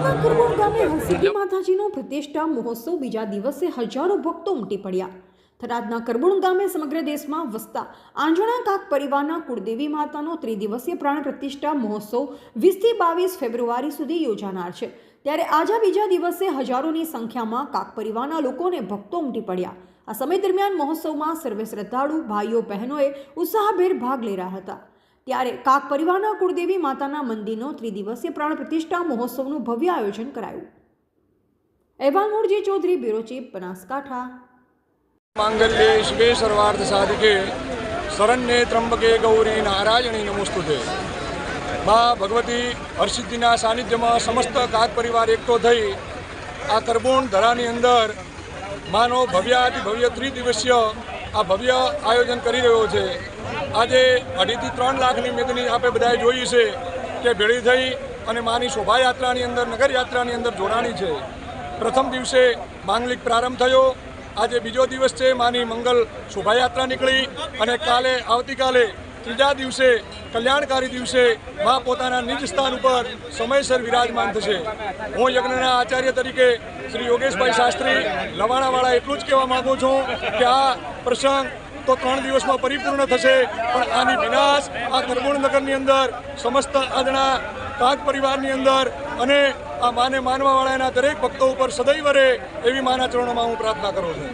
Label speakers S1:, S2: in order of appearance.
S1: થરાદના કરબોણ ગામે હરસિદ્ધિ માતાજીનો પ્રતિષ્ઠા મહોત્સવ બીજા દિવસે હજારો ભક્તો ઉમટી પડ્યા। થરાદના કરબોણ ગામે સમગ્ર દેશમાં વસતા આંજણા કાક પરિવારના કુળદેવી માતાનો ત્રિદિવસીય પ્રાણ પ્રતિષ્ઠા મહોત્સવ 20 થી 22 ફેબ્રુઆરી સુધી યોજાનાર છે। ત્યારે આજે બીજા દિવસે હજારોની સંખ્યામાં કાક પરિવારના લોકોને ભક્તો ઉમટી પડ્યા। આ સમય દરમિયાન મહોત્સવમાં સર્વે શ્રદ્ધાળુ ભાઈઓ બહેનોએ ઉત્સાહભેર ભાગ લઈ રહ્યા હતા। ત્યારે કાક પરિવારના કુળદેવી માતાના મંદિરનો ત્રિદિવસીય પ્રાણ પ્રતિષ્ઠા મહોત્સવનું ભવ્ય આયોજન કરાયું। અહેવાલ મૂળજી ચૌધરી, બ્યુરો ચીફ, બનાસકાંઠા।
S2: मांगल्ये शिवे सर्वार्थ साधिके शरण्ये त्र्यंबके गौरी नारायणी नमोस्तुते। माँ भगवती हरसिद्धिना सानिध्यमां समस्त काक परिवार एकठो थई आ करबोण धरानी अंदर मानो भव्याति भव्य त्रिदिवसीय आ भव्य आयोजन करी रह्यो छे। आजे 2.5 થી 3 લાખની મેદની आपे बधाए जोई छे के भेड़ी थई अने मानी शोभायात्रानी अंदर नगर यात्रानी अंदर जोड़ाणी छे। प्रथम दिवसे मांगलिक प्रारंभ थयो। आज बीजो दिवस है मानी मंगल शोभायात्रा निकली और काले आवतीकाले तीजा दिवसे कल्याणकारी दिवसे माँ पोताना निज स्थान पर समयसर विराजमान थशे। हूँ यज्ञना आचार्य तरीके श्री योगेश भाई शास्त्री लवाणावाळा एटલું જ कहेवा माँगू छूँ कि आ प्रसंग तो 3 दिवस में परिपूर्ण थशे, पण आनी विनाश आ करबोण नगरनी अंदर समस्त आदना काक परिवारनी अंदर अने आ माने मानवावाळाना दरेक भक्तों पर सदैव रहे एवी माना चरणों में हूँ प्रार्थना करूँ छूँ।